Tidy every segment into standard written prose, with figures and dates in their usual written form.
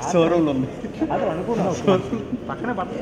షోరూమ్లో ఉంది అది అనుకున్నాం పక్కనే పట్ట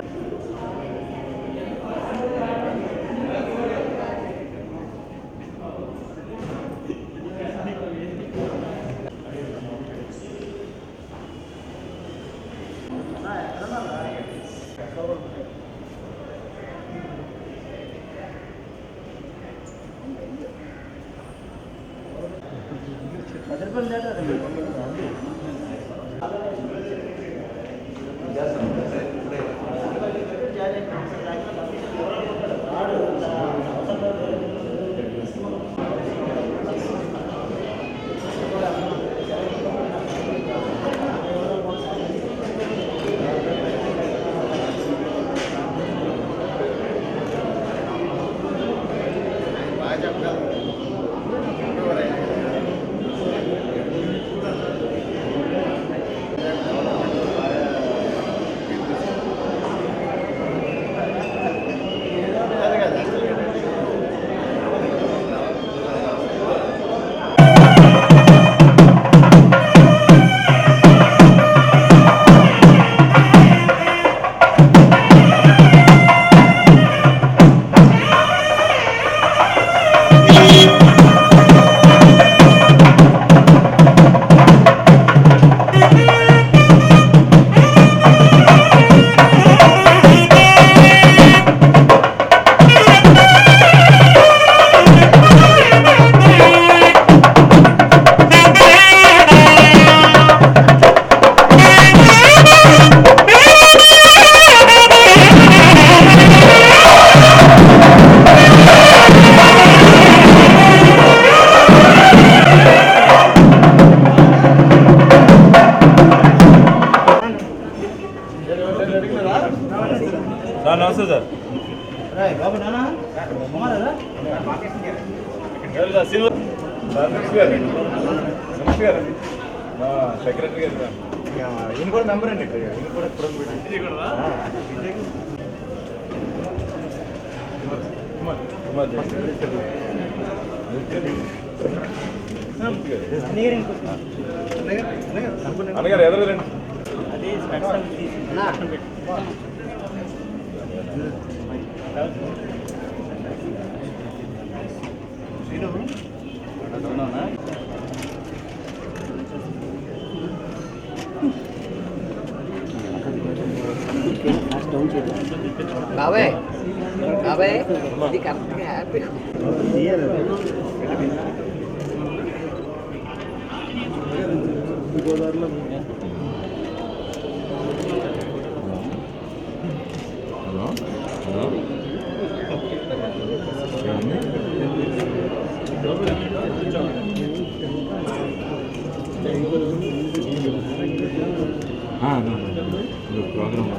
नमस्ते सर సెక్రటరీ గారు ఈయన కూడా మెంబర్ అండి ఈయన కూడా అన్నగారు ఎదరండి అది బాబాయ్ బాబాయ్ ఇది కరెక్ట్గా హ్యాపీ గోదావరిలో ప్రోగ్రామ్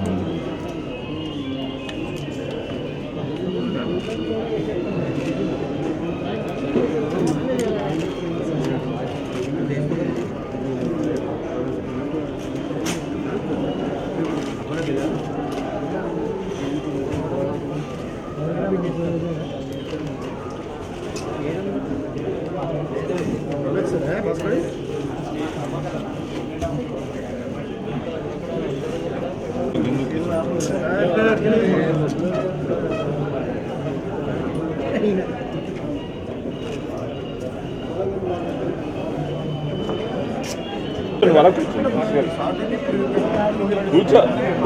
కూర్చో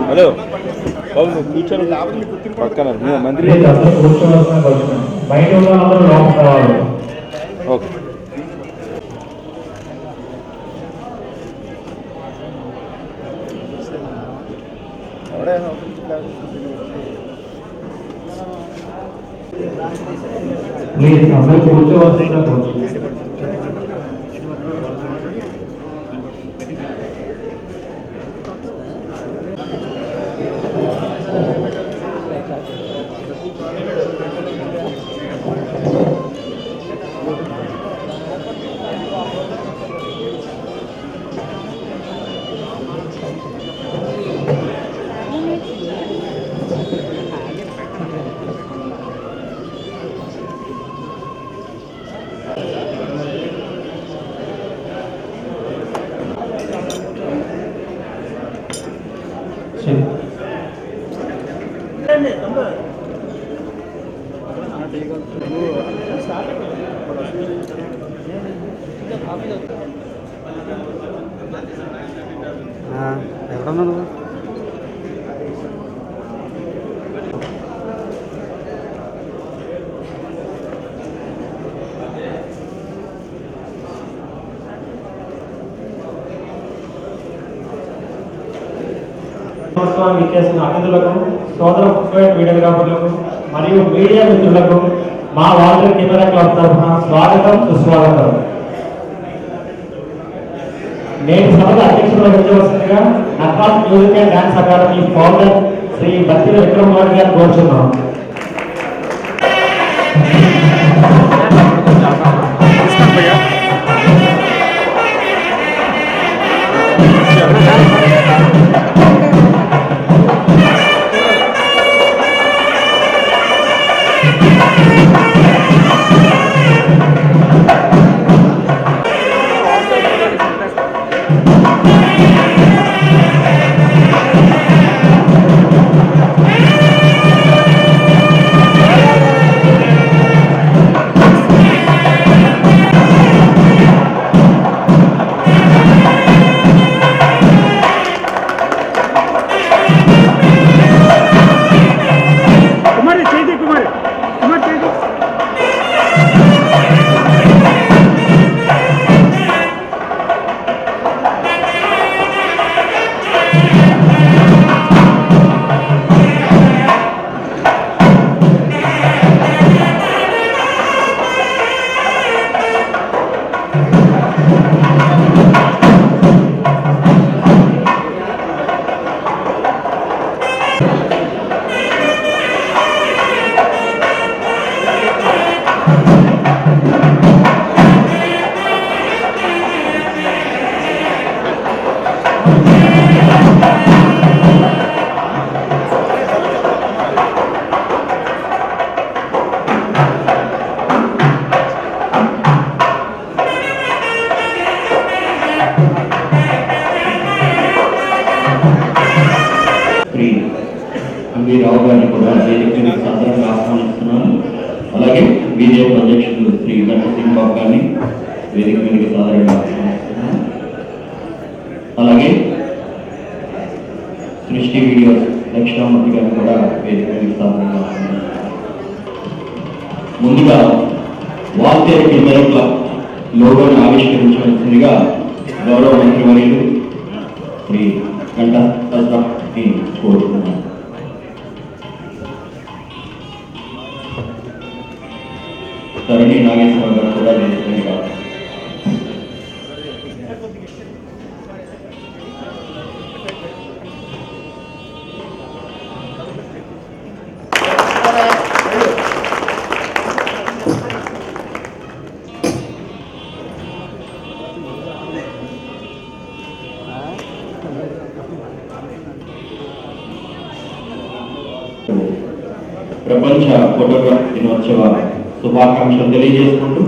హలో బాబు నువ్వు కూర్చొని పక్కన మంత్రి ఓకే ప్లీజ్ అందరూ కూర్చోవలసిందిగా ఎక్కడున్నా నువ్వు? నమస్కారం ఇచ్చేసిన అతిథులకు, సోదర వీడియోగ్రాఫర్లకు మరియు మీడియా మిత్రులకు మా వాల్టర్ కెమెరా క్లబ్ తరఫున స్వాగతం, సుస్వాగతం. నేటి సభకు అధ్యక్షులు వహించవలసిందిగా Nakras music and dance academy founder Shri Battina Vikramarao గారిని కోరుచున్నాం. రావు గారిని కూడా వేదికని సాధారణంగా ఆహ్వానిస్తున్నాను. అలాగే బీజేపీ అధ్యక్షుడు శ్రీ గంట సింగ్ బాబు గారిని వేదిక మీదకి సాధారణంగా ఆహ్వానిస్తున్నాను. అలాగే సృష్టి వీడియోస్ దక్షిణామూర్తి గారిని కూడా వేదిక మీదకి సాధారణంగా ఆహ్వానిస్తున్నాను. ముందుగా వాల్తేరు కెమెరా క్లబ్ లోగోని ఆవిష్కరించవలసిందిగా గౌరవ మంత్రివర్యులు శ్రీ గంట సింగ్ కోరుతున్నాను. తరుణి నాగేశ్వరరావు గారు కూడా వేదికగా ప్రపంచ ఫోటోగ్రఫీ దినోత్సవ శుభాకాంక్షలు తెలియజేసుకుంటూ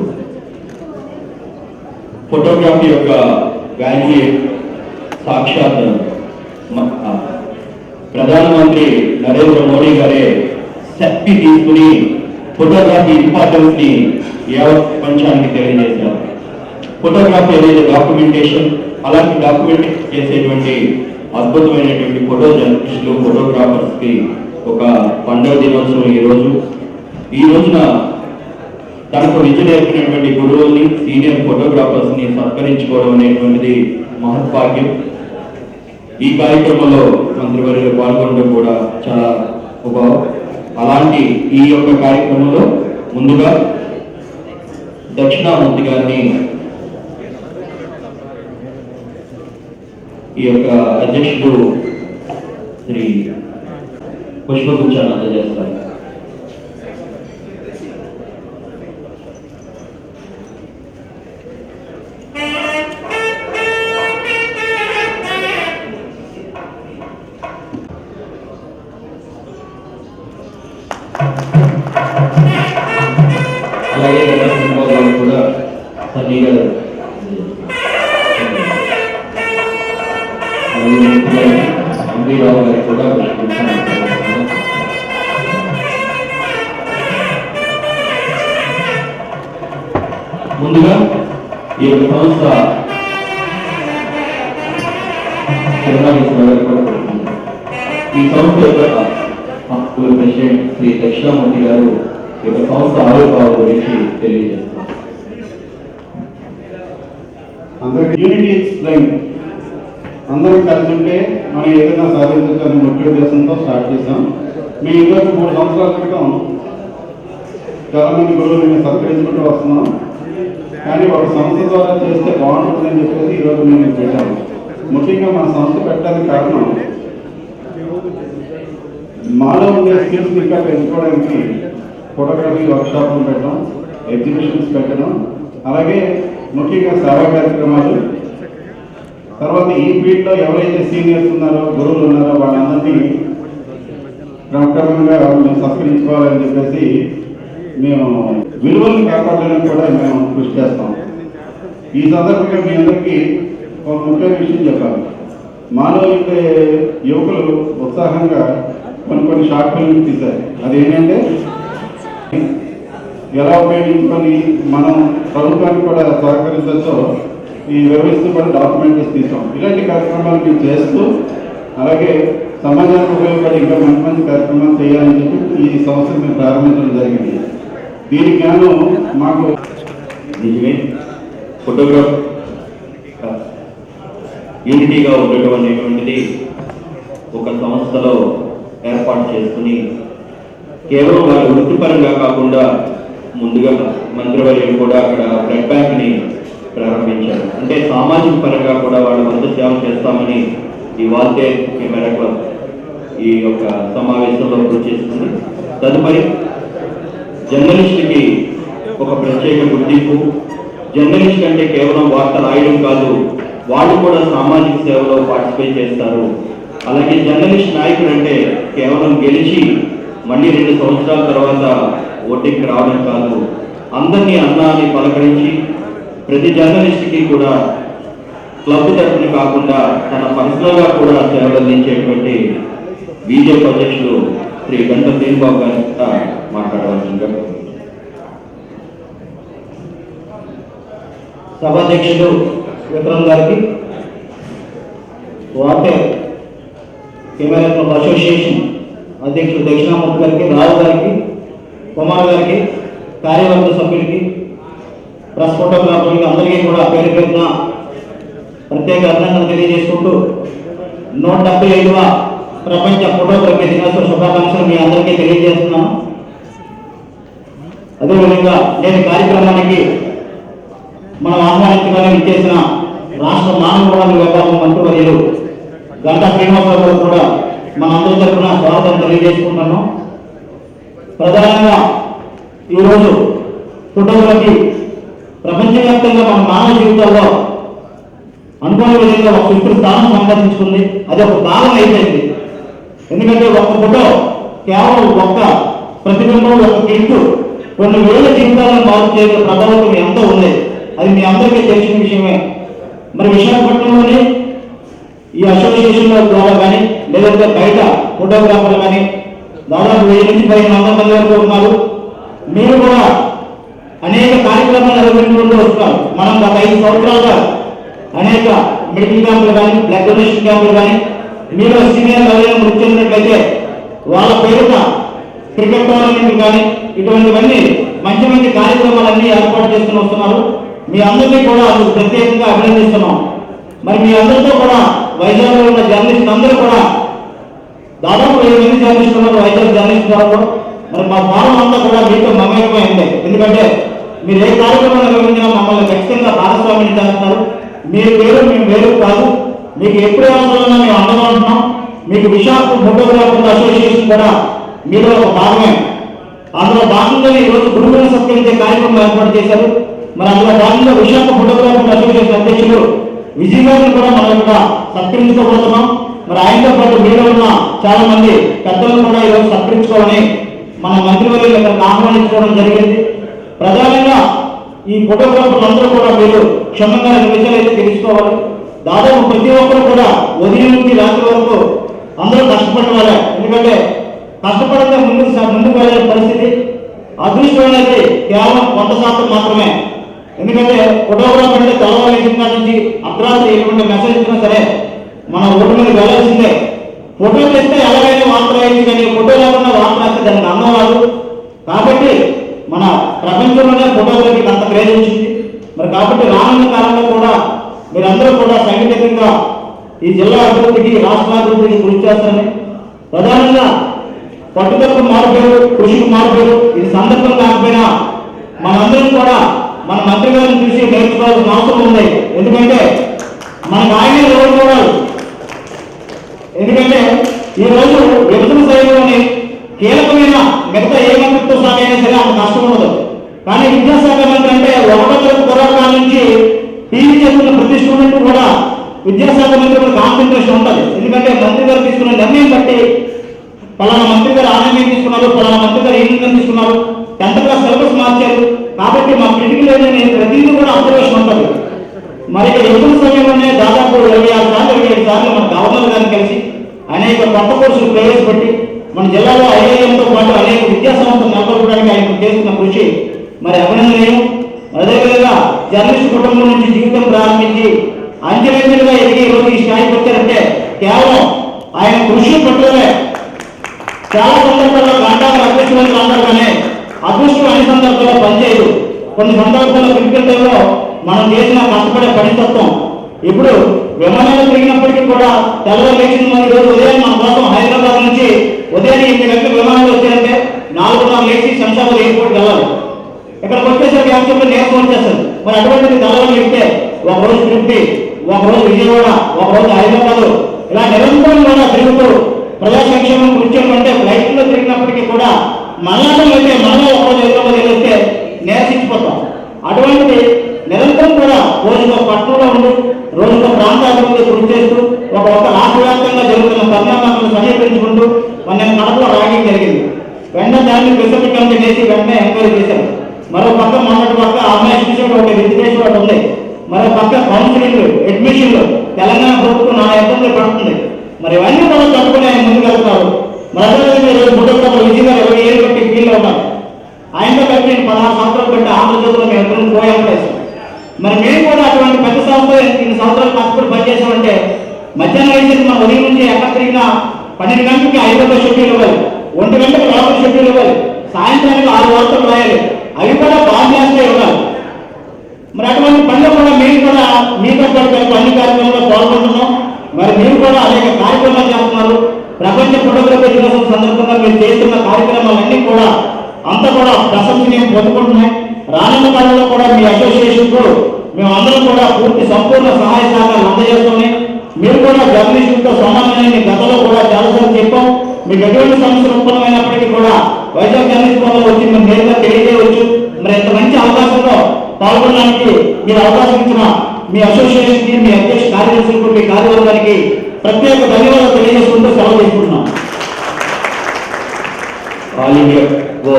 ఫోటోగ్రఫీ యొక్క వాల్యూ సాక్షాత్ ప్రధానమంత్రి నరేంద్ర మోడీ గారే శక్తి తీసుకుని ఫోటోగ్రఫీ ఇంపార్టెన్స్ ని యావత్ ప్రపంచానికి తెలియజేశారు. ఫోటోగ్రఫీ అనేది డాక్యుమెంటేషన్, అలాంటి డాక్యుమెంటేషన్ చేసేటువంటి అద్భుతమైనటువంటి ఫోటో జర్నలిస్టులు, ఫోటోగ్రాఫర్స్ కి ఒక పండుగ దినోత్సవం ఈ రోజున తనకు విద్య నేర్పినటువంటి గురువుల్ని, సీనియర్ ఫోటోగ్రాఫర్స్ ని సత్కరించుకోవడం అనేటువంటిది మహత్భాగ్యం. ఈ కార్యక్రమంలో మంత్రివర్యులు పాల్గొనడం కూడా చాలా ఉపభావం. అలాంటి ఈ యొక్క కార్యక్రమంలో ముందుగా దక్షిణామూర్తి గారిని ఈ యొక్క అధ్యక్షుడు శ్రీ పుష్పగుచ్చాన్ని అందజేస్తారు. అలాగే గారు కూడా సన్నీ గారు రావు గారు కూడా ముందుగా ఈ యొక్క సంస్థ ఈ సంస్థ యొక్క ప్రెసిడెంట్ శ్రీ దక్షిణామూర్తి గారు ఈ యొక్క సంస్థ ఆవిర్భావం గురించి తెలియజేస్తారు. అందరికి యూనిటీ స్ట్రెంగ్త్, అందరూ కలిసి ఉంటే మనం ఏదైనా సాధించాలని ముఖ్య ఉద్దేశంతో స్టార్ట్ చేశాం. మేము ఈరోజు 3 సంవత్సరాల క్రితం చాలా మంది గురువులను సత్కరించుకుంటూ వస్తున్నాం. కానీ ఒక సంస్థ ద్వారా చేస్తే బాగుంటుందని చెప్పేసి ఈరోజు మేము పెట్టాము. ముఖ్యంగా మన సంస్థ పెట్టడానికి కారణం మాలో ఉండే స్కిల్స్ ఇంకా పెంచుకోవడానికి ఫోటోగ్రఫీ వర్క్షాప్లు పెట్టడం, ఎగ్జిబిషన్స్ పెట్టడం, అలాగే ముఖ్యంగా సేవా కార్యక్రమాలు. తర్వాత ఈ ఫీల్డ్లో ఎవరైతే సీనియర్స్ ఉన్నారో, గురువులు ఉన్నారో వాళ్ళందరినీ క్రమక్రమంగా మేము సత్కరించుకోవాలని చెప్పేసి మేము విలువల్ని కాపాడడానికి కూడా మేము కృషి చేస్తాం. ఈ సందర్భంగా మీ అందరికీ ఒక ముఖ్యమైన విషయం చెప్పాలి. మాలో ఉండే యువకులు ఉత్సాహంగా కొన్ని షార్ట్ ఫిల్మ్స్ తీశారు. అదేంటంటే ఎలా ఉపయోగించుకొని మనం ప్రభుత్వానికి కూడా సహకరించచ్చో ఈ వివరిస్తూ కూడా డాక్యుమెంటరీస్ తీసాం. ఇలాంటి కార్యక్రమాలు మేము చేస్తూ అలాగే సమాజానికి ఉపయోగపడి ఇంకా మంచి మంచి కార్యక్రమాలు చేయాలని చెప్పి ఈ సంస్థను మేము ప్రారంభించడం జరిగింది. దీనికి గాను మాకు నిజమే ఫోటోగ్రాఫ్ యూనిటీగా ఉండటం అనేటువంటిది ఒక సంస్థలో ఏర్పాటు చేసుకుని కేవలం వారి వృత్తిపరంగా కాకుండా ముందుగా మంత్రివర్యులు కూడా అక్కడ బ్లడ్ బ్యాంక్ని ప్రారంభించారు. అంటే సామాజిక పరంగా కూడా వాళ్ళు వంద సేవ చేస్తామని ఈ వాల్తేర్ కెమెరా క్లబ్ ఈ యొక్క సమావేశంలో కృషి చేస్తుంది. తదుపరి జర్నలిస్ట్కి ఒక ప్రత్యేక గుర్తింపు. జర్నలిస్ట్ అంటే కేవలం వార్త రాయడం కాదు, వాళ్ళు కూడా సామాజిక సేవలో పార్టిసిపేట్ చేస్తారు. అలాగే జర్నలిస్ట్ నాయకుడు అంటే కేవలం గెలిచి మళ్ళీ 2 సంవత్సరాల తర్వాత ఓటింగ్కి రావడం కాదు, అందరినీ అన్నాన్ని పలకరించి ప్రతి జర్నలిస్ట్కి కూడా క్లబ్ తరఫున కాకుండా తన పర్సనల్గా కూడా సేవలు అందించేటువంటి బీజేపీ అధ్యక్షులు శ్రీ గంట శ్రీనిబాబు గారి మాట్లాడవలసిందిగా. సభాధ్యక్షులు విక్రమ్ గారికి, వాల్తేర్ కెమెరా క్లబ్ అసోసియేషన్ అధ్యక్షులు దక్షిణామూర్తి గారికి, రావు గారికి, కుమార్ గారికి, కార్యవర్గ సభ్యులకి, ప్రెస్ ఫోటోగ్రాఫర్లకి అందరికీ కూడా పేరు పేరున ప్రత్యేక అభినందనలు తెలియజేసుకుంటూ 175వ ప్రపంచ ఫోటోగ్రఫీ దినోత్సవ శుభాకాంక్షలు మీ అందరికీ తెలియజేస్తున్నాను. అదేవిధంగా నేటి కార్యక్రమానికి మనం ఆహ్వానించడానికి ఇచ్చేసిన రాష్ట్ర మానవ వనరుల విభాగం మంత్రివర్యులు గంటా శ్రీనివాసరావు కూడా మన అందరి తరఫున స్వాగతం తెలియజేసుకుంటున్నాను. ప్రధానంగా ఈరోజు ఫోటోగ్రఫీ ప్రపంచవ్యాప్తంగా మన మానవ జీవితాల్లో అనుకోని విధంగా ఒక సుస్థిర స్థానం సంపాదించుకుంది. అది ఒక భాగం అయిపోయింది. ఎందుకంటే ఒక ఫోటో కేవలం ఒక్క ప్రతిబింబం, ఒక క్లిక్ కొన్ని వేల జీవితాలను మార్పు చేయగల ప్రభావం ఎంతో ఉంది. అది మీ అందరికీ తెలిసిన విషయమే. మరి విశాఖపట్నంలోని ఈ అసోసియేషన్ల ద్వారా కానీ లేదంటే బయట ఫోటోగ్రాఫర్లు కానీ దాదాపు 1000 నుంచి 1500 మంది వరకు ఉన్నారు. మీరు కూడా అనేక కార్యక్రమాలు నిర్వహించుకుంటూ వస్తున్నారు. మనం గత 5 సంవత్సరాలుగా అనేక మెడికల్ క్యాంపులు కానీ, బ్లడ్ డొనేషన్ క్యాంపులు కానీ, మీరు సీనియర్ ఎవరైనా మృతి చెందినట్లయితే వాళ్ళ పేరున క్రికెట్ టోర్నమెంట్లు కానీ ఇటువంటివన్నీ మంచి మంచి కార్యక్రమాలన్నీ ఏర్పాటు చేసుకుని వస్తున్నారు. మీ అందరినీ కూడా అందుకు ప్రత్యేకంగా అభినందిస్తున్నాం. మరి మీ అందరితో కూడా వైజాగ్లో ఉన్న జర్నలిస్టులు అందరూ కూడా దాదాపు 1000 మంది జర్నలిస్టులు ఉన్నారు వైజాగ్ జర్నలిస్ట్ ద్వారా. మరి మా ఫారం అంతా కూడా మీతో మమేకమైంది. ఎందుకంటే మీరు ఏ కార్యక్రమం నిర్వహించినా మమ్మల్ని ఖచ్చితంగా భాగస్వామ్యం చేస్తున్నారు. మీరు వేరు, మేము వేరు కాదు. మీకు ఎప్పుడు అవసరమన్నా మేము అండగా ఉంటున్నాం. మీకు విశాఖ ఫోటోగ్రాఫర్ల అసోసియేషన్ కూడా మీలో ఒక భాగమే. అందులో భాగంగానే ఈరోజు గురువులను సత్కరించే కార్యక్రమం ఏర్పాటు చేశారు. మరి అందులో భాగంగా విశాఖ ఫోటోగ్రాఫర్ల అసోసియేషన్ అధ్యక్షులు విజయ్ గారిని కూడా మనం ఇక్కడ సత్కరించుకోబోతున్నాం. మరి ఆయనతో పాటు మీలో ఉన్న చాలా మంది పెద్దలను కూడా ఈరోజు సత్కరించుకోవాలని మన మంత్రివర్యులు ఇక్కడికి ఆహ్వానించుకోవడం జరిగింది. ప్రధానంగా ఈ ఫోటోగ్రాఫర్లు అందరూ కూడా మీరు క్షుణ్ణంగా విషయాలు అయితే తెలుసుకోవాలి. దాదాపు ప్రతి ఒక్కరు కూడా ఉదయం నుంచి రాత్రి వరకు అందరూ కష్టపడేవారే. ఎందుకంటే కష్టపడితే ముందుకు వెళ్ళే పరిస్థితి. అదృష్టం అనేది కేవలం 1% మాత్రమే. ఎందుకంటే ఫోటోగ్రాఫర్ అంటే తెల్లవారు నుంచి అర్ధరాత్రి ఎటువంటి మెసేజ్ ఇచ్చినా సరే మన ఓటు మీద వెళ్ళాల్సిందే. ఫోటో తెస్తే ఎలాగైనా వార్త రాయొచ్చు, కానీ ఫోటో లేకుండా వార్త రాస్తే దానికి అందం రాదు. కాబట్టి మన ప్రపంచంలోనే ఫోటోగ్రఫీకి అంత క్రేజ్ వచ్చింది. మరి కాబట్టి రానున్న కాలంలో కూడా మీరందరూ కూడా సంఘటితంగా ఈ జిల్లా అభివృద్ధికి, రాష్ట్ర అభివృద్ధికి కృషి చేస్తారని, ప్రధానంగా పట్టుదలకు మారుపేరు, కృషికి మారుపేరు. ఇది సందర్భం కాకపోయినా మనందరం కూడా మన మంత్రి గారిని చూసి నేర్చుకోవాల్సిన అవసరం ఉంది. ఎందుకంటే మనకు ఆయనే రోల్ మోడల్. ఎందుకంటే ఈ రోజు విభజన శైలిలోని కీలకమైన మిగతా ఏ మంత్రిత్వ శాఖ అయినా సరే అంత కష్టం ఉండదు. కానీ విద్యాశాఖ మంత్రి అంటే ఒకటో తరగతి కుర్రాళ్ళ నుంచి టీవీ చేస్తున్న ప్రతి స్టూడెంట్ కూడా విద్యాశాఖ మంత్రి మీద కాన్సన్ట్రేషన్ ఉంటుంది. ఎందుకంటే మంత్రి గారు తీసుకున్న నిర్ణయం బట్టి పలానా మంత్రి గారు ఆ నిర్ణయం తీసుకున్నారు, పలానా మంత్రి గారు ఈ నిర్ణయం తీసుకున్నారు, 10th క్లాస్ సిలబస్ మార్చారు. కాబట్టి మా క్రిటికల్ ఏదైనా ప్రతిదీ కూడా అబ్జర్వేషన్ ఉంటుంది. మరి ఎప్పుడు సమయంలోనే దాదాపు 26 సార్లు 27 సార్లు మన గవర్నర్ గారిని కలిసి అనేక కొత్త కోర్సులు ప్రవేశపెట్టి మన జిల్లాలో ఐఐఎంతో పాటు అనేక విద్యా సంస్థలు నెలకొల్పడానికి ఆయన చేస్తున్న కృషి మరి అభినందనీయం. అదేవిధంగా జర్నలిస్ట్ కుటుంబం నుంచి జీవితం ప్రారంభించి అంచెలంచెలుగా ఎదిగి ఈరోజు ఈ స్థాయికి వచ్చారంటే కేవలం ఆయన కృషి పట్టుదలే. చాలా సందర్భాల్లో గంటలు అదృష్టవంతులు అంటారు, కానీ అదృష్టం అన్ని సందర్భాల్లో పనిచేయదు. కొన్ని సందర్భాల్లో క్రిటికల్ టైంలో మనం చేసిన కష్టపడే పనితత్వం. ఇప్పుడు విమానాలు తిరిగినప్పటికీ కూడా తెల్లవారు లేచిన మంది రోజు ఉదయం మన కోసం హైదరాబాద్ నుంచి ఉదయం 8 గంటల విమానాలు వచ్చారంటే 4:30 లేచి శంషాబాద్ ఎయిర్పోర్ట్కి వెళ్ళాలి. ఇక్కడికి వచ్చేసరికి యాక్చువల్గా నేర్చుకు వచ్చేస్తారు. మరి అటువంటిది తెల్లవారు వెళ్తే ఒకరోజు తిరుపతి, ఒకరోజు విజయవాడ, ఒకరోజు హైదరాబాద్, ఇలా నిరంతరం కూడా తిరుగుతూ ప్రజా సంక్షేమం కృషి అంటే ఫ్లైట్లో తిరిగినప్పటికీ కూడా మళ్ళీ అయితే మనలో ఒకరోజు హైదరాబాద్ వెళ్ళొస్తే నేర్చించిపోతాం. అటువంటిది నిరంతరం కూడా రోజుకో పట్టణంలో ఉండి రోజుకో ప్రాంతాభివృద్ధి కృషి చేస్తూ ఒక రాష్ట్ర వ్యాప్తంగా జరుగుతున్న పరిణామాలను సమీకరించుకుంటూ మన కడపలో ర్యాగింగ్ జరిగింది. వెంటనే దాన్ని స్పెషల్ కమిటీ చేసి వెంటనే ఎంక్వైరీ చేశారు. మరో పక్క మొన్నటి పక్క అమ్మాయి చూసేట ఒక విద్యేశ్వర ఒకటి ఉంది. మరో పక్క కౌన్సిలింగ్, అడ్మిషన్లు తెలంగాణ ప్రభుత్వం నా ఇబ్బందులు పడుతుంది. మరి ఇవన్నీ కూడా తట్టుకుని ఆయన ముందుకు వెళ్తున్నారు. మరి అదేవిధంగా ఈరోజు ఫోటోగ్రాఫర్ విజయ్ గారు 20 ఏళ్ళు బట్టి ఫీల్డ్లో ఉన్నారు. ఆయనతో కలిపి నేను 16 సంవత్సరాలు పెట్టి ఆంధ్రజ్యోతిలో మేము ఎక్కడికి పోయాం. మరి మేము కూడా అటువంటి పెద్ద సంస్థలు 2 సంవత్సరాలు కష్టపడి పనిచేసామంటే మధ్యాహ్నం అయితే మన ఉదయం నుంచి ఎక్కడ తిరిగినా 12 గంటలకి 5 గంటల షెడ్యూల్ ఇవ్వాలి, 1 గంటలకు లోపల షెడ్యూల్ ఇవ్వాలి, సాయంత్రానికి 6 వార్తలు రాయాలి. అవి కూడా బాధ్యతగా ఇవ్వాలి. మరి అటువంటి పనులు కూడా మేము కూడా మీతో పాటు అన్ని కార్యక్రమంలో పాల్గొంటున్నాం. మరి మీరు కూడా అనేక కార్యక్రమాలు చేస్తున్నారు. ప్రపంచ ఫోటోగ్రఫీ దినోత్సవం సందర్భంగా మీరు చేస్తున్న కార్యక్రమాలన్నీ కూడా అంతా కూడా ప్రశంసనీయం పొందుకుంటున్నాయి. రానున్న కాలంలో కూడా మీ అసోసియేషన్కు మేము అందరం కూడా పూర్తి సంపూర్ణ సహాయ సహకారాలు అందజేస్తున్నాయి. మీరు కూడా జర్నలిస్టులతో సమానమైన గతంలో కూడా చాలాసార్లు చెప్పాం. మీకు ఎటువంటి సమస్యలు ఉత్పన్నమైనప్పటికీ కూడా వైజాగ్ జర్నలిస్ట్ భవన్లో వచ్చి మీరు నేరుగా తెలియజేయవచ్చు. మరి ఇంత మంచి అవకాశంలో పాల్గొనడానికి మీరు అవకాశం ఇచ్చిన మీ అసోసియేషన్కి, మీ అధ్యక్ష కార్యదర్శులకు, మీ కార్యవర్గానికి ప్రత్యేక ధన్యవాదాలు తెలియజేసుకుంటూ సెలవు తీసుకుంటున్నాం. ఆల్ ఇండియా ఓ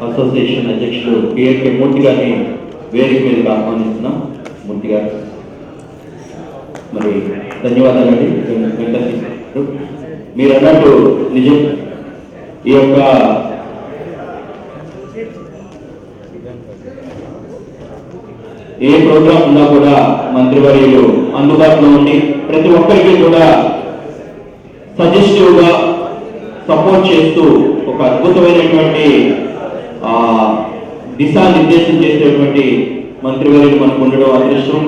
అసోసియేషన్ అధ్యక్షులు పిఎన్కే మూర్తి గారిని వేదిక మీదకి ఆహ్వానిస్తున్నాం. మూర్తి గారు మరి ధన్యవాదాలండి. మీరు అన్నట్టు నిజం, ఈ యొక్క ఏ ప్రోగ్రాం ఉన్నా కూడా మంత్రివర్యులు అందుబాటులో ఉండి ప్రతి ఒక్కరికి కూడా సజెస్టివ్గా సపోర్ట్ చేస్తూ ఒక అద్భుతమైనటువంటి దిశానిర్దేశం చేసేటువంటి మంత్రివర్యులు మనకు ఉండడం అదృష్టం.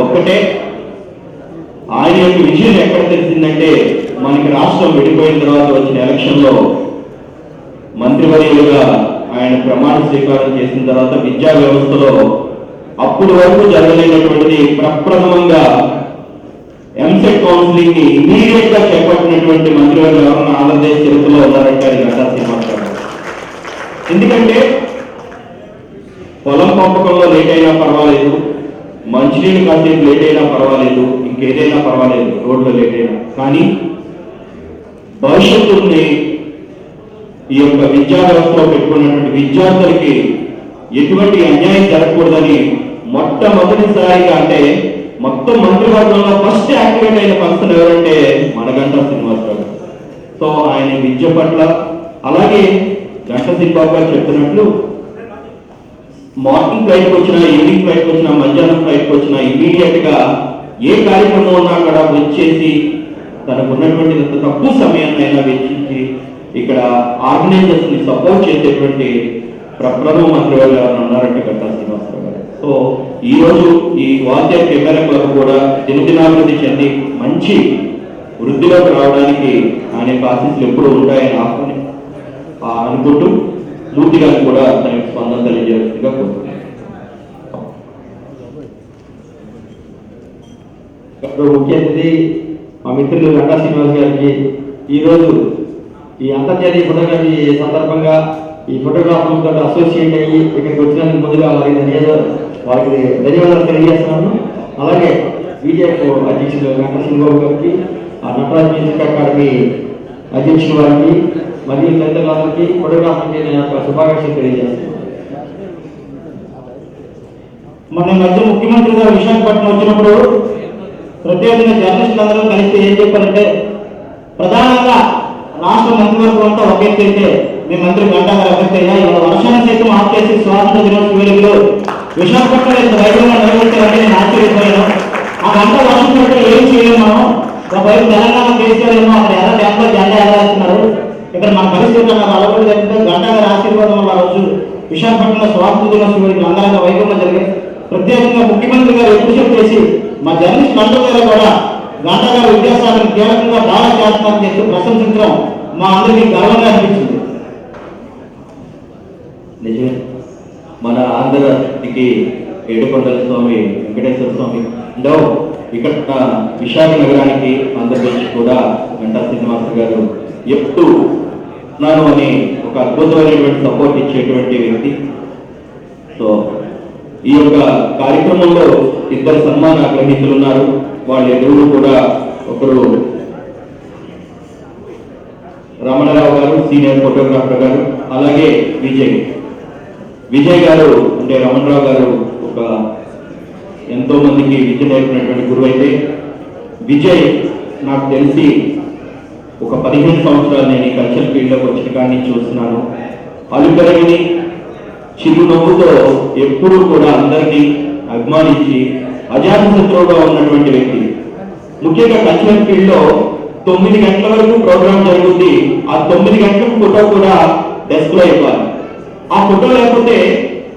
ఒక్కటే ఆయన యొక్క విజయం ఎక్కడ తెలిసిందంటే మనకి రాష్ట్రం విడిపోయిన తర్వాత వచ్చిన ఎలక్షన్లో మంత్రివర్యులుగా ఆయన ప్రమాణ స్వీకారం చేసిన తర్వాత విద్యా వ్యవస్థలో అప్పటి వరకు జరగలేనటువంటి ప్రప్రథమంగా ఎంసెట్ కౌన్సిలింగ్ ని ఇమీడియట్ గా చేపట్టినటువంటి మంత్రివర్యులు ఎవరన్నా ఆంధ్రప్రదేశ్ చరిత్రలో ఉన్నారంటే అది గంటా శ్రీనివాస్ గారు. ఎందుకంటే పొలం పంపకంలో లేట్ అయినా పర్వాలేదు, మంచినీళ్ళు కాసేపు లేట్ అయినా పర్వాలేదు, ఇంకేదైనా పర్వాలేదు, రోడ్లో లేట్ అయినా, కానీ భవిష్యత్తుని ఈ యొక్క విద్యా వ్యవస్థలో పెట్టుకున్నటువంటి విద్యార్థులకి ఎటువంటి అన్యాయం జరగకూడదని మొట్టమొదటిసారిగా అంటే మొత్తం మంత్రివర్గంలో ఫస్ట్ యాక్టివేట్ అయిన పర్సన్ ఎవరంటే మన గంటా శ్రీనివాస్ గారు. సో ఆయన విద్య పట్ల, అలాగే గంటా శ్రీనివాస్ గారు చెప్తున్నట్లు మార్నింగ్ ఫ్లైట్కి వచ్చినా, ఈవినింగ్ ఫ్లైట్కి వచ్చినా, మధ్యాహ్నం ఫ్లైట్కి వచ్చినా ఇమీడియట్గా ఏ కార్యక్రమం ఉన్నా అక్కడ వచ్చేసి తనకు ఉన్నటువంటి తక్కువ సమయాన్నైనా వెచ్చించి ఇక్కడ ఆర్గనైజర్స్ని సపోర్ట్ చేసేటువంటి ప్రప్రథమ మంత్రి వాళ్ళు ఎవరైనా ఉన్నారంటే గంటా శ్రీనివాసరావు గారు. సో ఈరోజు ఈ వాల్తేరు కెమెరా క్లబ్ కూడా దినదినాభివృద్ధి చెంది మంచి వృద్ధిలోకి రావడానికి ఆయన ఆశీస్సులు ఎప్పుడూ ఉంటాయని అనుకుంటూ మూర్తి గారికి కూడా తనకి స్పందన తెలియజేయాల్సిందిగా కోరుతున్నాను. ముఖ్య అతిథి మా మిత్రులు గంటా శ్రీనివాస్ గారికి ఈరోజు ఈ అంతర్జాతీయ ఫోటోగ్రఫీ సందర్భంగా ఈ ఫోటోగ్రాఫర్లతో అసోసియేట్ అయ్యి ఇక్కడికి వచ్చినందుకు ముందుగా వారికి ధన్యవాదాలు తెలియజేస్తున్నాను. అలాగే బీజేపీ అధ్యక్షులు గంటా సింగబాబు గారికి, నటరాజ్ మ్యూజిక్ అకాడమీ అధ్యక్షుల వారికి మరియు తదితరులందరికీ ఫోటోగ్రాఫర్కి నేను యొక్క శుభాకాంక్షలు తెలియజేస్తున్నాను. మన మధ్య ముఖ్యమంత్రిగా విశాఖపట్నం వచ్చినప్పుడు ప్రత్యేకంగా జర్నలిస్టులందరూ కలిసి ఏం చెప్పారంటే, ప్రధానంగా రాష్ట్ర మంత్రివర్గం అంతా ఒకే అయితే మీ మంత్రి గంటా గారు అభ్యర్థిగా ఇవాళ వర్షాన్ని సైతం ఆఫ్ చేసి స్వాతంత్ర దినోత్సవ వేడుకలు విశాఖపట్నం ఇంత వైద్యంగా నిర్వహించారంటే నేను ఆశ్చర్యపోయాను. ఆ గంట వర్షం పడితే ఏం చేయలేము మనం. ఒకవైపు తెలంగాణ కేసీఆర్ ఏమో అక్కడ ఎలా డ్యాంలో జెండా ఎగరేస్తున్నారు. ఇక్కడ మన పరిస్థితి అలవాటు లేకపోతే గంటా గారి ఆశీర్వాదం వల్ల రోజు విశాఖపట్నంలో స్వాతంత్ర దినోత్సవ వేడుకలు అంగరంగ వైభవంగా జరిగాయి. ప్రత్యేకంగా ముఖ్యమంత్రి గారు అప్రిషియేట్ చేసి మా జర్నలిస్ట్ అందరూ కూడా గంటా గారు విద్యాశాఖను కీలకంగా బాగా చేస్తున్నారని చెప్పి ప్రశంసించడం మా అందరికీ గర్వంగా అనిపించింది. నిజమే, మన ఆంధ్రకి ఏడుకొండల స్వామి వెంకటేశ్వర స్వామి ఇక్కడ విశాఖ నగరానికి ఆంధ్రప్రదేశ్ కూడా గంటా శ్రీనివాస గారు ఎప్పుడు నాను అని ఒక అద్భుతమైనటువంటి సపోర్ట్ ఇచ్చేటువంటి వ్యక్తి. సో ఈ యొక్క కార్యక్రమంలో ఇద్దరు సన్మాన గ్రహీతలు ఉన్నారు. వాళ్ళ ఎదురు కూడా ఒకరు రమణరావు గారు, సీనియర్ ఫోటోగ్రాఫర్ గారు, అలాగే విజయ్ గారు అంటే రమణరావు గారు ఒక ఎంతో మందికి విద్య నేర్పినటువంటి గురువు అయితే, విజయ్ నాకు తెలిసి ఒక 15 సంవత్సరాలు నేను ఈ కల్చర్ ఫీల్డ్లోకి వచ్చిన కానీ చూస్తున్నాను. అలుపెరగిని చిరునవ్వుతో ఎప్పుడూ కూడా అందరినీ అభిమానించి అజాతశత్రువుగా ఉన్నటువంటి వ్యక్తి. ముఖ్యంగా కల్చరల్ ఫీల్డ్లో 9 గంటల వరకు ప్రోగ్రామ్ జరుగుతుంది. ఆ 9 గంటలకు ఫోటో కూడా డెస్క్లో ఇవ్వాలి. ఆ ఫోటో లేకపోతే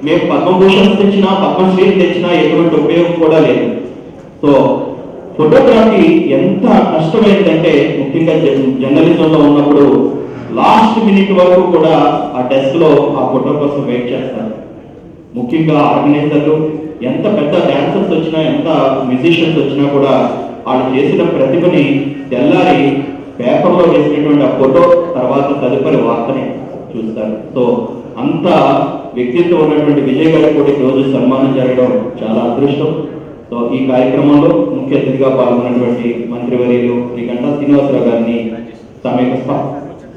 మేము పద్మభూషణ్ తెచ్చినా, పద్మశ్రీ తెచ్చినా ఎటువంటి ఉపయోగం కూడా లేదు. సో ఫోటోగ్రఫీ ఎంత కష్టమైందంటే, ముఖ్యంగా జర్నలిజంలో ఉన్నప్పుడు లాస్ట్ మినిట్ వరకు కూడా ఆ డెస్క్లో ఆ ఫోటో కోసం వెయిట్ చేస్తారు. ముఖ్యంగా ఆర్గనైజర్లు ఎంత పెద్ద డాన్సర్స్ వచ్చినా, ఎంత మ్యూజిషియన్స్ వచ్చినా కూడా వాళ్ళు చేసిన ప్రతిభని తెల్లారి పేపర్లో వేసినటువంటి ఆ ఫోటో తర్వాత తదుపరి వార్తని చూస్తారు. సో అంత వ్యక్తిత్వం ఉన్నటువంటి విజయ్ గారికి కూడా రోజు సన్మానం జరగడం చాలా అదృష్టం. సో ఈ కార్యక్రమంలో ముఖ్య అతిథిగా పాల్గొన్నటువంటి మంత్రివర్యులు శ్రీ గంటా శ్రీనివాసరావు గారిని తమ యొక్క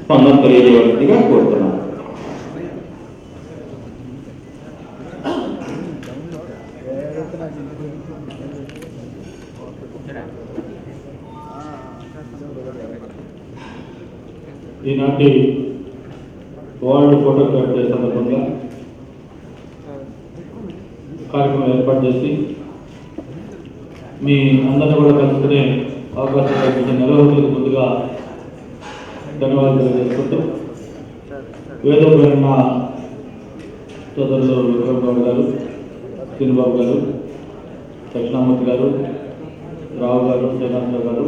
స్పందన తెలియజేయవలసిందిగా కోరుతున్నాను. ఈనాటి వరల్డ్ ఫోటోగ్రఫీ డే సందర్భంగా కార్యక్రమం ఏర్పాటు చేసి మీ అందరినీ కూడా కలుసుకునే అవకాశం కల్పించిన నిర్వాహకులకు ముందుగా ధన్యవాదాలు తెలియజేసుకుంటూ, వేదికపైన సోదరులు విక్రమ్ గౌడ్ గారు, శ్రీనిబాబు గారు, దక్షిణామూర్తి గారు, రావు గారు, శ్రీనాథరావు గారు,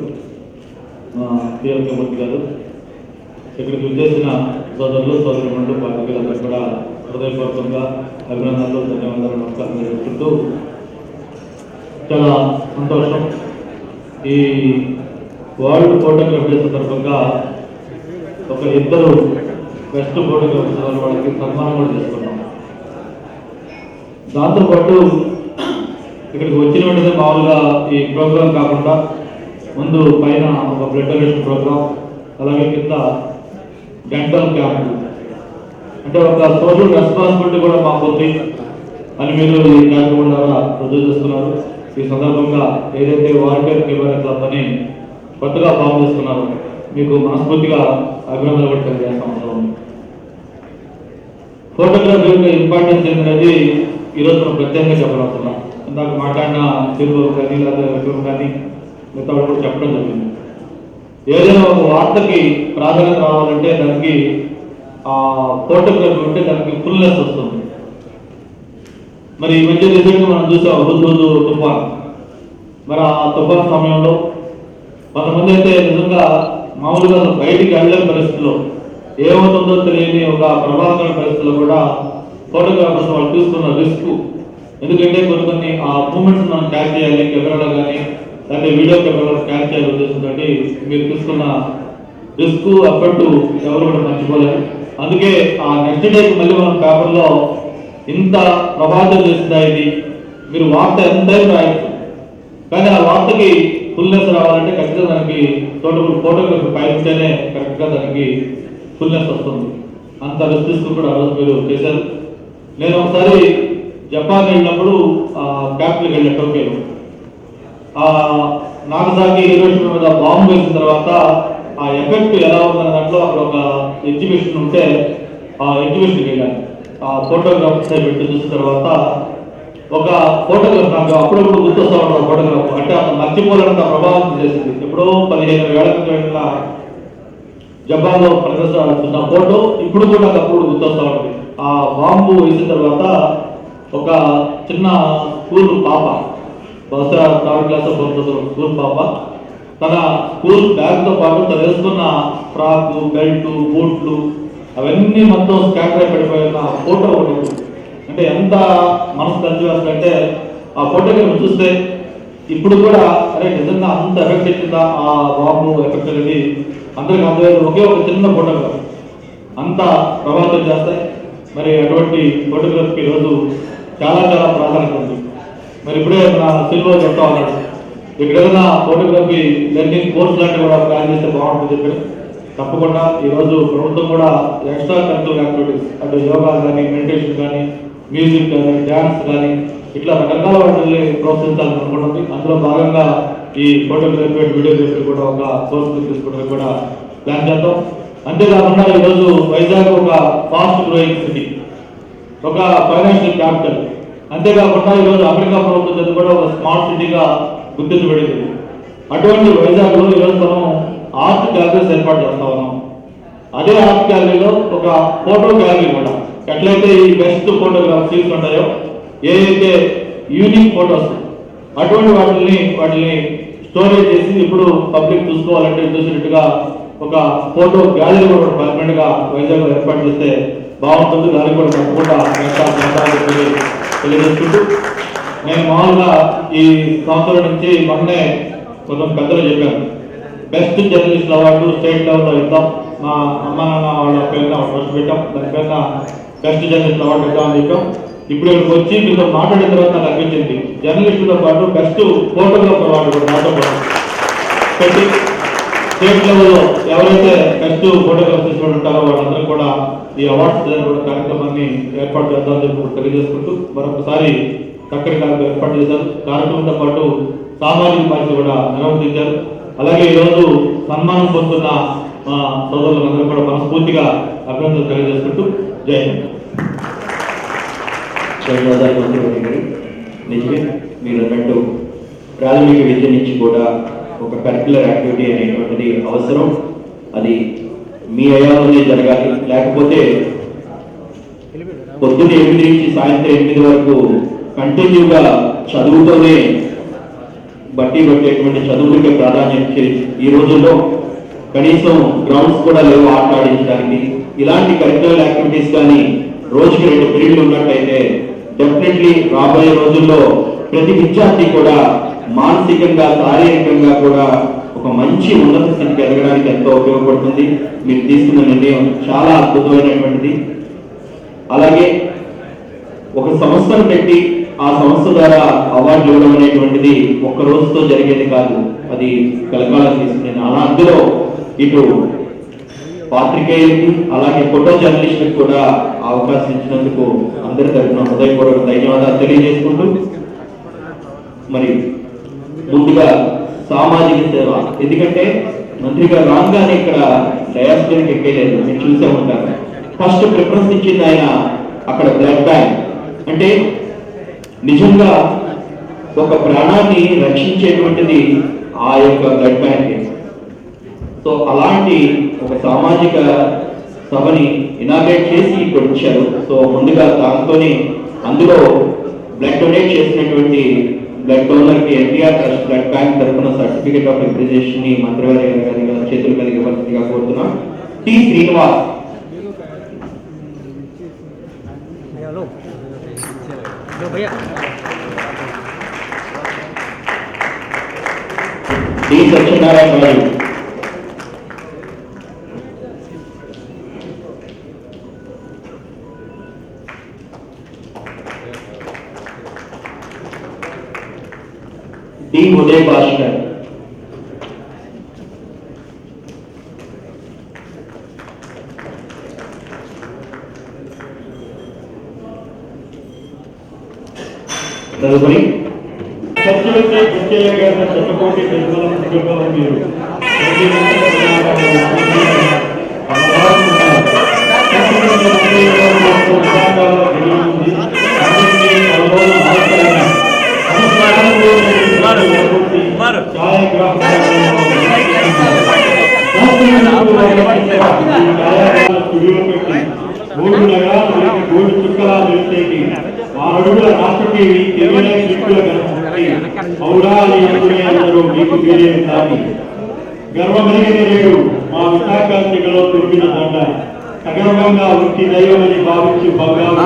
పిఎల్కే మూర్తి గారు, ఇక్కడికి విచ్చేసిన సోదరులు సోదరులు పార్టీలందరూ కూడా హృదయపూర్వకంగా అభినందనలు, ధన్యవాదాలు, నమస్కారం చేసుకుంటూ, చాలా సంతోషం. ఈ వరల్డ్ ఫోటోగ్రఫీ డే సందర్భంగా ఒక ఇద్దరు బెస్ట్ ఫోటోగ్రఫర్స్ వాళ్ళకి సన్మానం కూడా చేసుకున్నాం. దాంతోపాటు ఇక్కడికి వచ్చిన వెంటనే మామూలుగా ఈ ప్రోగ్రాం కాకుండా ముందు పైన ఒక బ్లడ్ డొనేషన్ ప్రోగ్రామ్, అలాగే కింద డెంటల్ క్యాంప్, అంటే ఒక సోషల్ రెస్పాన్సిబిలిటీ కూడా మాకు ఉంది అని మీరు ఈ కార్యక్రమం ద్వారా రుజువు చేస్తున్నారు. ఈ సందర్భంగా ఏదైతే వాల్తేరు కెమెరా క్లబ్ అని కొత్తగా ఫామ్ చేసుకున్నారు, మీకు మనస్ఫూర్తిగా అభినందనలు కూడా తెలియజేస్తాం. ఫోటోగ్రఫీ యొక్క ఇంపార్టెన్స్ ఏంటనేది ఈరోజు మనం ప్రత్యేకంగా చెప్పగలుగుతున్నాం. ఇందాక మాట్లాడిన తెలుగు కానీ లేదా విక్రమ్ కానీ మిగతా కూడా చెప్పడం జరిగింది. ఏదైనా ఒక వార్తకి ప్రాధాన్యత రావాలంటే దానికి ఫోటోగ్రఫీ ఉంటే దానికి ఫుల్నెస్ వస్తుంది. మరి ఈ మధ్య రీసెంట్గా మనం చూసాం హుద్హుద్ తుఫాన్. మరి ఆ తుఫాన్ సమయంలో కొంతమంది అయితే నిజంగా మామూలుగా బయటికి వెళ్ళని పరిస్థితుల్లో ఏమవుతుందో తెలియని ఒక ప్రమాదకర పరిస్థితుల్లో కూడా ఫోటోగ్రాఫర్స్ వాళ్ళు తీసుకున్న రిస్క్. ఎందుకంటే కొన్ని ఆ మూమెంట్స్ మనం క్యాచ్ చేయాలి కెమెరాలో కానీ లేకపోతే వీడియో కెమెరాలో క్యాచ్ చేయాలి ఉద్దేశంతో మీరు తీసుకున్న రిస్క్ ఎఫర్ట్ ఎవరు కూడా మర్చిపోలేరు. అందుకే ఆ నెక్స్ట్ డేకి మళ్ళీ మనం పేపర్లో ఇంత ప్రభావితం చేసిందా ఇది, మీరు వార్త ఎంతైనా రాయొచ్చు కానీ ఆ వార్తకి ఫుల్నెస్ రావాలంటే ఖచ్చితంగా దానికి ఫోటోగ్రఫీ పైతేనే కరెక్ట్గా దానికి ఫుల్నెస్ వస్తుంది. అంత రిస్క్ కూడా ఆ రోజు మీరు చేశారు. నేను ఒకసారి జపాన్ వెళ్ళినప్పుడు క్యాంప్కి వెళ్ళే టోక్యోలో నాగసాకి హీరోషిమా మీద బాంబు వేసిన తర్వాత ఆ ఎఫెక్ట్ ఎలా ఉందన్న దాంట్లో అక్కడ ఒక ఎగ్జిబిషన్ ఉంటే ఆ ఎగ్జిబిషన్కి వెళ్ళాను. ఆ ఫోటోగ్రాఫ్ పెట్టి చూసిన తర్వాత ఒక ఫోటోగ్రాఫ్ నాకు అప్పుడప్పుడు గుర్తొస్తా ఉంటాను. ఫోటోగ్రాఫ్ అంటే అతను మర్చిపోలేనంత ప్రభావం చేసింది. ఎప్పుడో 15 ఏళ్ల క్రితం వెళ్ళిన జపాన్లో ప్రదర్శన ఫోటో ఇప్పుడు కూడా నాకు అప్పుడు గుర్తొస్తా ఉంటుంది. ఆ బాంబు వేసిన తర్వాత ఒక చిన్న స్కూల్ పాప, బహుశా 3rd క్లాస్ 4th స్కూల్ పాప, తన స్కూల్ బ్యాగ్తో పాటు తను వేసుకున్న ఫ్రాక్, బెల్ట్, బూట్లు అవన్నీ మొత్తం స్కాటర్ పడిపోయిన ఫోటో ఒకటి. అంటే ఎంత మనసు కలిసివేస్తుందంటే ఆ ఫోటోగ్రాఫ్ చూస్తే ఇప్పుడు కూడా అరే నిజంగా అంత ఎఫెక్ట్ ఇచ్చిందా ఆ బాంబు ఎఫెక్ట్ అనేది అందరికి అర్థమైంది. ఒకే ఒక చిన్న ఫోటోగ్రాఫ్ అంత ప్రభావితం చేస్తాయి. మరి అటువంటి ఫోటోగ్రఫీకి ఈరోజు చాలా చాలా ప్రాధాన్యత ఉంది. మరి ఇప్పుడే మన సిల్వర్ చెప్తా ఉన్నాడు, ఇక్కడ ఏదైనా ఫోటోగ్రఫీ లెర్నింగ్ కోర్స్ లాంటివి కూడా ప్లాన్ చేస్తే బాగుంటుంది చెప్పి తప్పకుండా ఈరోజు ప్రభుత్వం కూడా ఎక్స్ట్రా కరిక్యులర్ యాక్టివిటీస్ అంటే యోగా కానీ, మెడిటేషన్ కానీ, మ్యూజిక్ కానీ, డ్యాన్స్ కానీ ఇట్లా రకరకాల వాటిని ప్రోత్సహించాలని అనుకుంటుంది. అందులో భాగంగా ఈ ఫోటోగ్రఫీ, వీడియోగ్రఫీ కూడా ఒక కోర్సు తీసుకోవడానికి కూడా ప్లాన్ చేద్దాం. అంతేకాకుండా ఈరోజు వైజాగ్ ఒక ఫాస్ట్ గ్రోయింగ్ సిటీ, ఒక ఫైనాన్షియల్ క్యాపిటల్. అంతేకాకుండా ఈరోజు అమెరికా ప్రభుత్వం చేత కూడా ఒక స్మార్ట్ సిటీగా గుర్తించబడింది. అటువంటి వైజాగ్లో ఈరోజు మనం ఆర్ట్ గ్యాలరీస్ ఏర్పాటు చేస్తా ఉన్నాం. అదే ఆర్ట్ గ్యాలరీలో ఒక ఫోటో గ్యాలరీ కూడా, ఎట్లయితే ఈ బెస్ట్ ఫోటోగ్రాఫ్ సీన్స్ ఉంటాయో, ఏదైతే యూనిక్ ఫొటోస్ అటువంటి వాటిని స్టోరేజ్ చేసి ఇప్పుడు పబ్లిక్ చూసుకోవాలంటే చూసినట్టుగా ఒక ఫోటో గ్యాలరీ కూడా పర్మనెంట్ గా వైజాగ్ ఏర్పాటు చేస్తే బాగుంటుంది. దానికి కూడా తప్పకుండా తెలియజేసుకుంటూ నేను మామూలుగా ఈ సంవత్సరం నుంచి మొన్నే కొంచెం పెద్దలు చెప్పాను, బెస్ట్ జర్నలిస్ట్ అవార్డు స్టేట్ లెవెల్లో ఇద్దాం. మా అమ్మ నాన్న వాళ్ళ పేరున ఫస్ట్ పెట్టాం, దాని పేరున బెస్ట్ జర్నలిస్ట్ అవార్డు ఇద్దామని చెప్పాం. ఇప్పుడు ఇక్కడికి వచ్చి మీతో మాట్లాడిన తర్వాత నాకు అనిపించింది జర్నలిస్టులతో పాటు బెస్ట్ ఫోటోగ్రాఫర్ అవార్డు కూడా నాతో పాటు పెట్టి స్టేట్ లెవెల్లో ఎవరైతే బెస్ట్ ఫోటోగ్రాఫ్ తీసుకుని ఉంటారో వాళ్ళందరూ కూడా ఈ అవార్డ్స్ కూడా కార్యక్రమాన్ని ఏర్పాటు చేద్దామని చెప్పి తెలియజేసుకుంటూ మరొకసారి చక్కటి కార్యక్రమం ఏర్పాటు చేశారు. కార్యక్రమంతో పాటు సామాజిక బాధ్యత కూడా నిర్వర్తించారు. అలాగే ఈరోజు సన్మానం పొందుతున్న మా సోదరులందరూ కూడా మనస్ఫూర్తిగా అభినందనలు తెలియజేసుకుంటూ జై హింద్. ధన్యవాదాలు మంత్రి గారు. నిజమే మీరు అన్నట్టు ప్రాథమిక విద్య నుంచి కూడా ఒక కరిక్యులర్ యాక్టివిటీ అనేటువంటిది అవసరం. అది మీ అయాలోనే జరగాలి. లేకపోతే పొద్దున్న 8 నుంచి సాయంత్రం 8 వరకు కంటిన్యూగా చదువుతోనే బట్టి పట్టేటువంటి చదువులకే ప్రాధాన్యత ఈ రోజుల్లో కనీసం గ్రౌండ్స్ కూడా లేవు ఆట ఆడించడానికి. ఇలాంటి కరిక్యులర్ యాక్టివిటీస్ కానీ రోజుకి 2 పీరియడ్లు ఉన్నట్టయితే డెఫినెట్లీ రాబోయే రోజుల్లో ప్రతి విద్యార్థి కూడా మానసికంగా, శారీరకంగా కూడా ఒక మంచి ఉన్నత స్థితికి ఎదగడానికి ఎంతో ఉపయోగపడుతుంది. మీరు తీసుకున్న నిర్ణయం చాలా అద్భుతమైనటువంటిది. అలాగే ఒక సంస్థను పెట్టి ఆ సంస్థ ద్వారా అవార్డు ఇవ్వడం అనేటువంటిది ఒక్క రోజుతో జరిగేది కాదు, అది కలకాలం తీసుకునేది. అలా అందులో ఇటు పాత్రికేయులకి అలాగే ఫోటో జర్నలిస్టులకు కూడా అవకాశం ఇచ్చినందుకు అందరి తరఫున హృదయపూర్వక ధన్యవాదాలు తెలియజేసుకుంటూ, మరి ముందుగా సామాజిక సేవ, ఎందుకంటే మంత్రి గారు రాగానే ఇక్కడ డయాస్ మీదకి ఎక్కేలేదు, మీరు చూసే ఉంటారు. ఫస్ట్ ప్రిఫరెన్స్ ఇచ్చింది ఆయన అక్కడ బ్లడ్ బ్యాంక్. అంటే నిజంగా ఒక ప్రాణాన్ని రక్షించేటువంటిది ఆ యొక్క బ్లడ్ బ్యాంక్. సో అలాంటి ఒక సామాజిక సభని ఇనాగ్రేట్ చేసి ఇక్కడ వచ్చారు. సో ముందుగా దాంతోనే అందులో బ్లడ్ డొనేట్ చేసినటువంటి బ్లడ్ డోనర్కి ఎన్టీఆర్ ట్రస్ట్ బ్లడ్ బ్యాంక్ తరఫున సర్టిఫికేట్ ఆఫ్ అప్రిసియేషన్ ని మంత్రివారి గారి చేతుల మీదకి ఇవ్వాల్సిందిగా కోరుతున్నాం. టి శ్రీనివాస్. డి సత్యనారాయణ గారు. డి ఉదయ్ భాస్కర్. తదుపరి సత్యవతి విజయ గారి చట్టపోటీ నిర్మాణం మీరు మూడు నగరాలు మూడు చుక్కలా నిలిచేటి 6 అడుగుల రాష్ట్ర టీవీ తెలియని క్లిప్పుల ఔరాలి అందరూ మీకు తెలియని దాన్ని గర్వమలిగిన నేడు మా విశాఖలో తొక్కిన దండ సగర్వంగా వృత్తి దైవమని భావించి బంగారు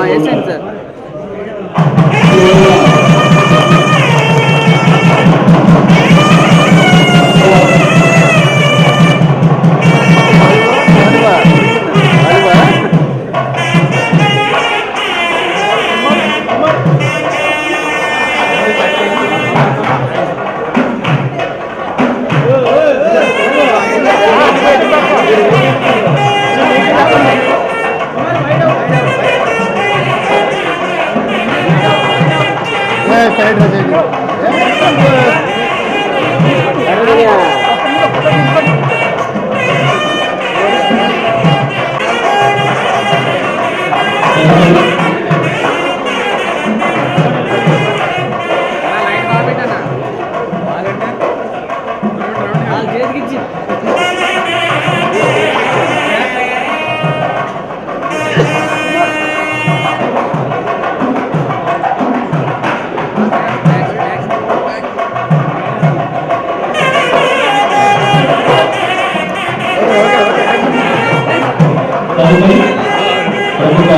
ప్రముఖ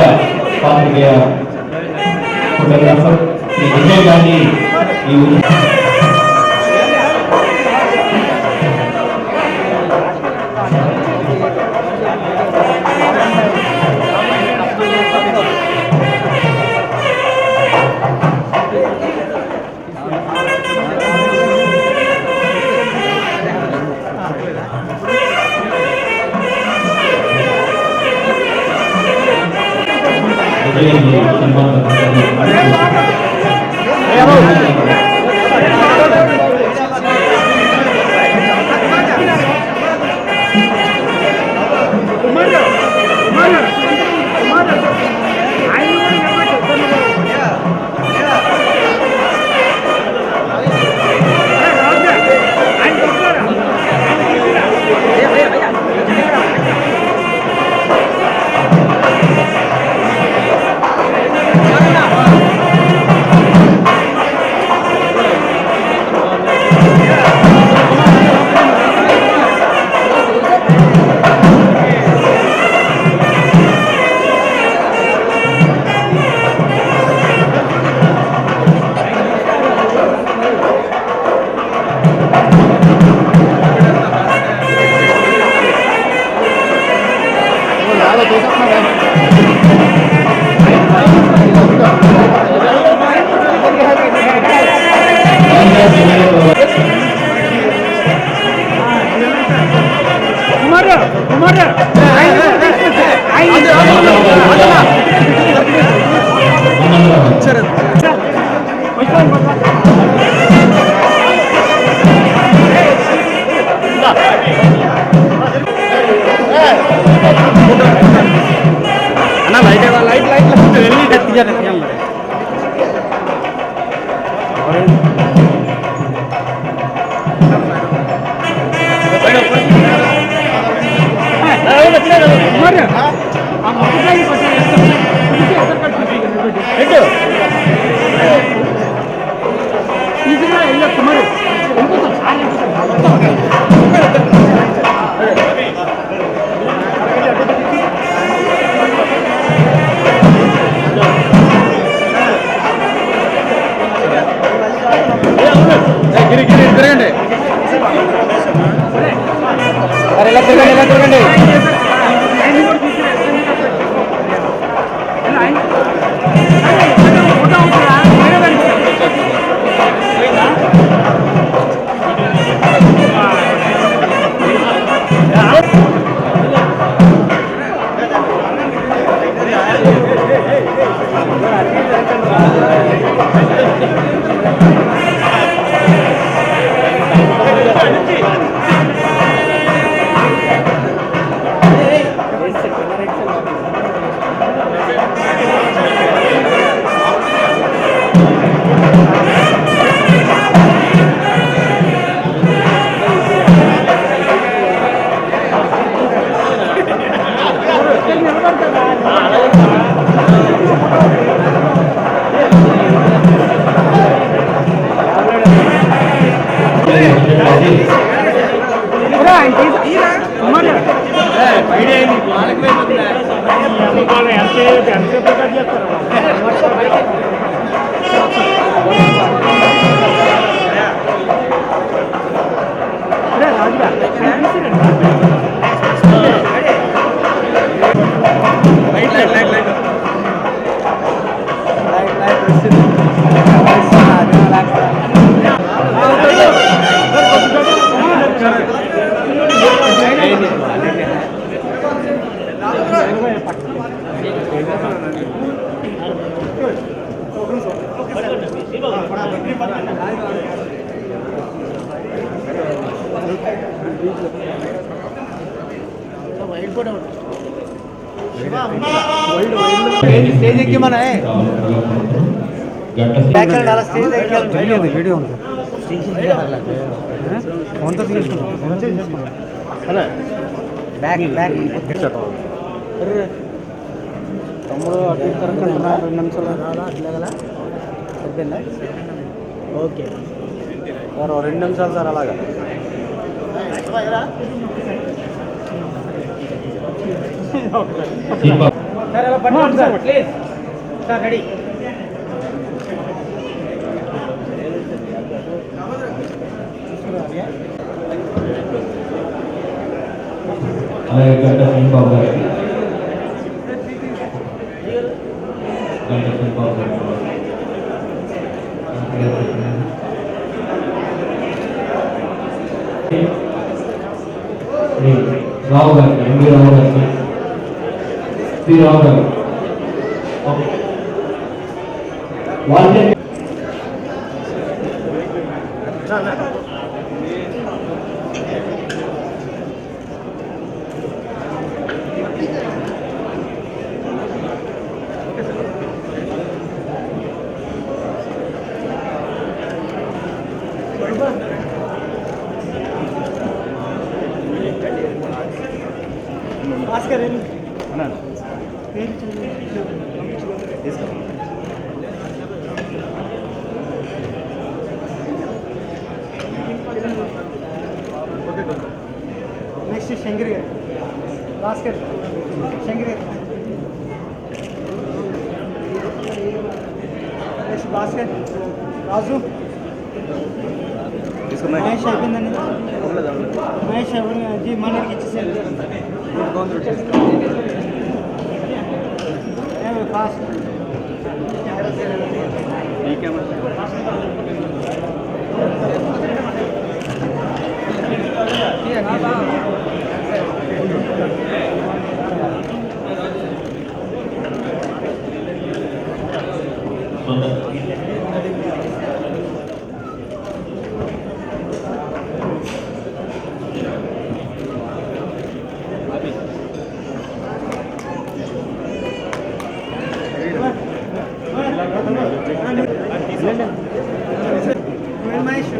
పాత్రికేయ ఫోటోగ్రాఫర్ శ్రీ విజయ్ గారిని ఈ Come on. తిరగండి ఇలా తిరగండి స్టేజ్ ఎక్కి మన వీడియో ఉంది కొంత తీసుకున్నాం బ్యాక్ బ్యాక్ తమ్ముడు అటు తిరగకుండా 2 నిమిషాలు సరిపోయిందా ఓకే సార్ 2 నిమిషాలు సార్ అలాగా సార్ అలా పట్టుకోండి సార్ ప్లీజ్ సార్ రెడీ అలాగే గంట సింబాబు గారికి గంట సింబాబు గారికి రావు గారికి ఎంబీ రావు గారికి శ్రీ రావు గారు వాళ్ళే భాస్కర్ నెక్స్ట్ శంకర్ గారు భాస్కర్ శంకర్ గారు నెక్స్ట్ భాస్కర్ రాజు మహేష్ అయిపోయిందండి మహేష్ ఎవరు జీ మనకి ఇచ్చేసారు ఫాస్ట్ మహేష్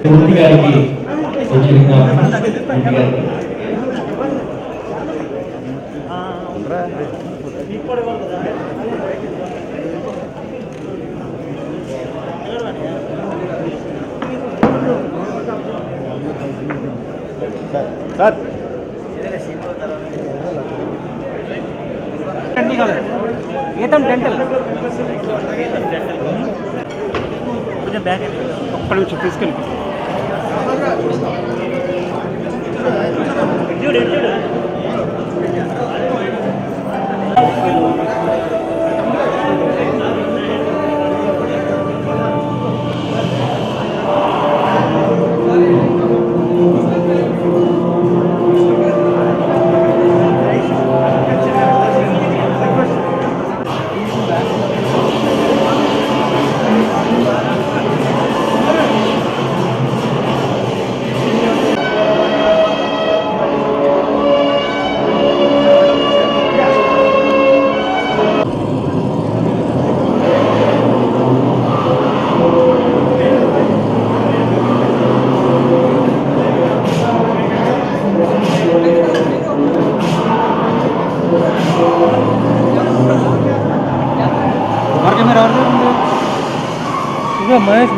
మూర్తి గారికి వచ్చిన మూర్తి గారికి సార్ గీతం డెంటల్ కొంచెం బ్యాగ్ ఒక్క నిమిషం తీసుకెళ్ళి మహేష్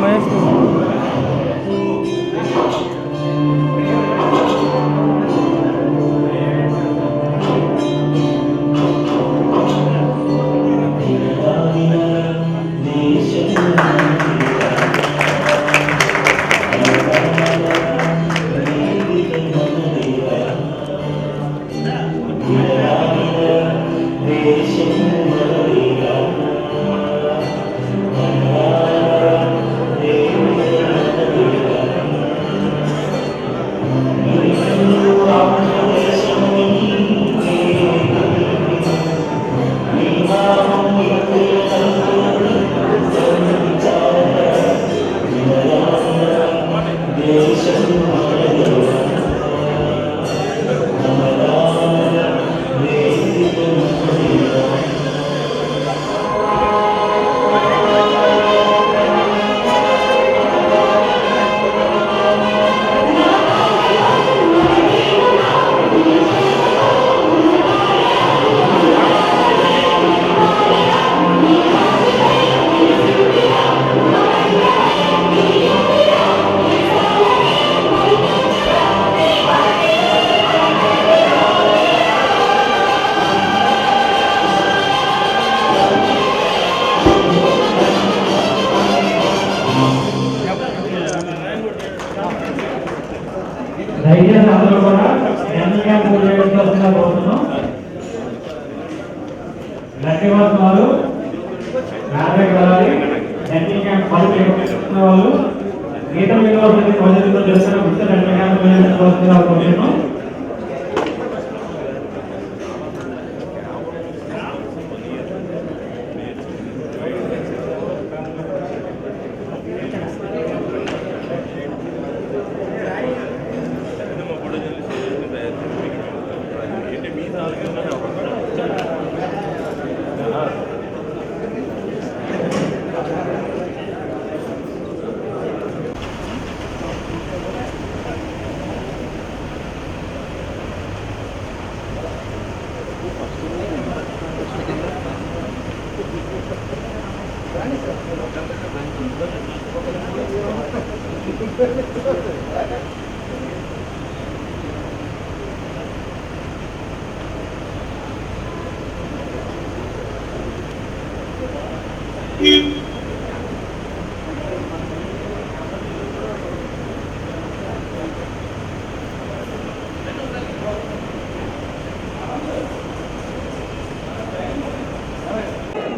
దయచేసి అందరూ కూడా జనరల్గా పూజ చేయాల్సిందిగా కోరుతున్నాం. గట్టి వస్తున్న వాళ్ళు నాటకి వెళ్ళాలి. జనరల్ క్యాంప్ పని చేస్తున్న వాళ్ళు గీతం విలువలకి ప్రజలతో చేస్తున్న గుర్తు జనరల్ క్యాంప్ చేయాల్సిందిగా కోరుతున్నాం.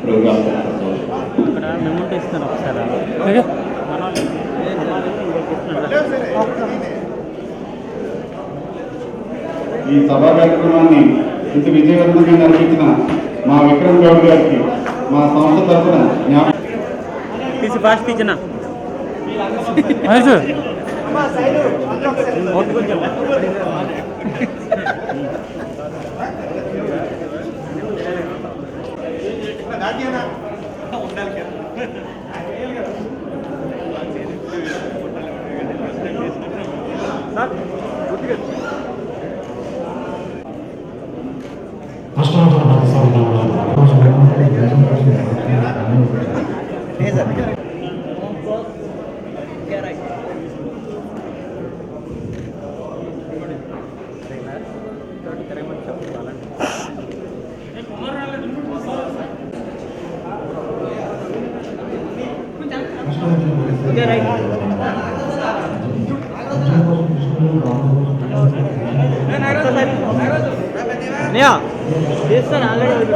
ప్రోగ్రామ్ ఇక్కడ మెమోంట్ ఇస్తాను ఒకసారి. ఈ సభా కార్యక్రమాన్ని ఇంత విజయవంతంగా నిర్వహించిన మా విక్రమ్ గౌడ్ గారికి మా సంస్థ తరఫున తీసి ఫాస్ట్ తీసిన ఉండాలి. చేస్తాను ఆల్రెడీ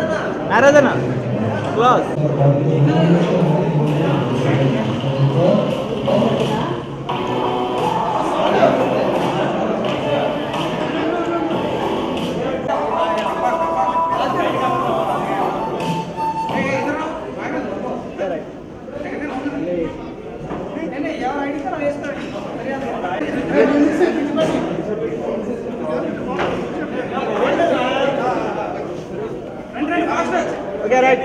నారాజన క్లాస్ ఓకే రైట్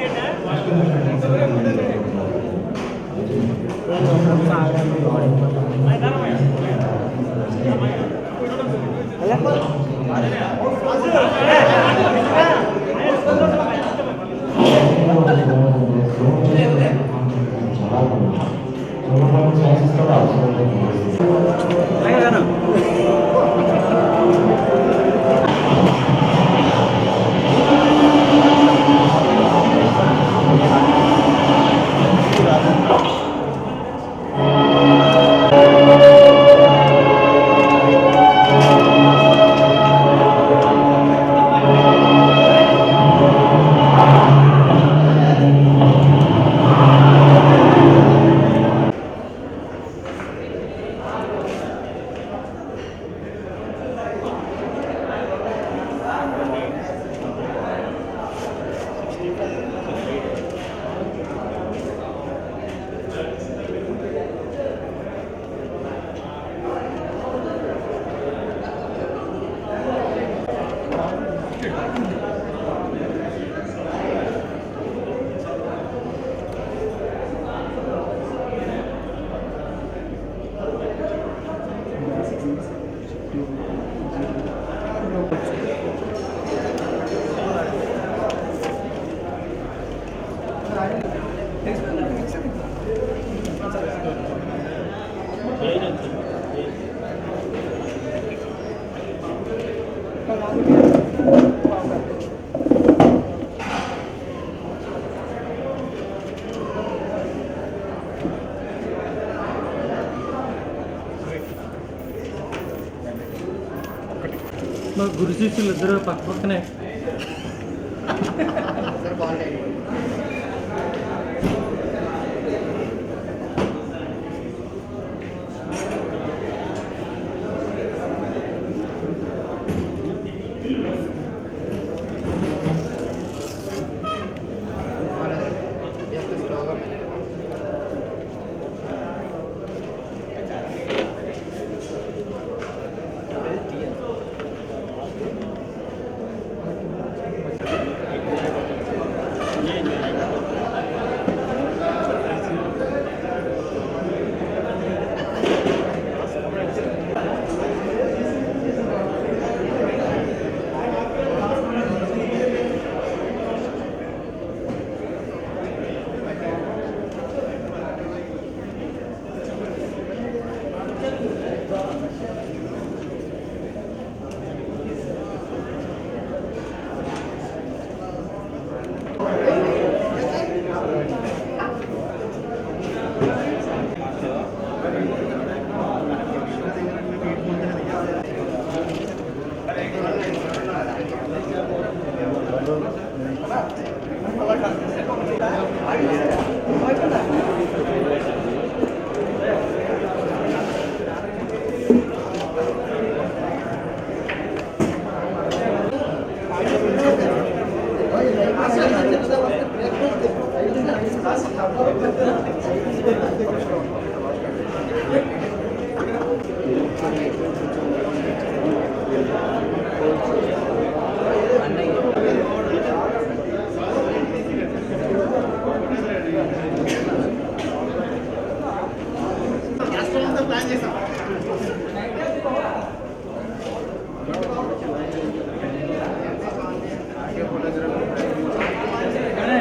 మా గురు శిష్యులు ఇద్దరు పక్క పక్కనే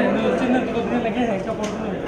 నువ్వు వచ్చిందంత కొద్దిగా ఇంకా పడుతుంది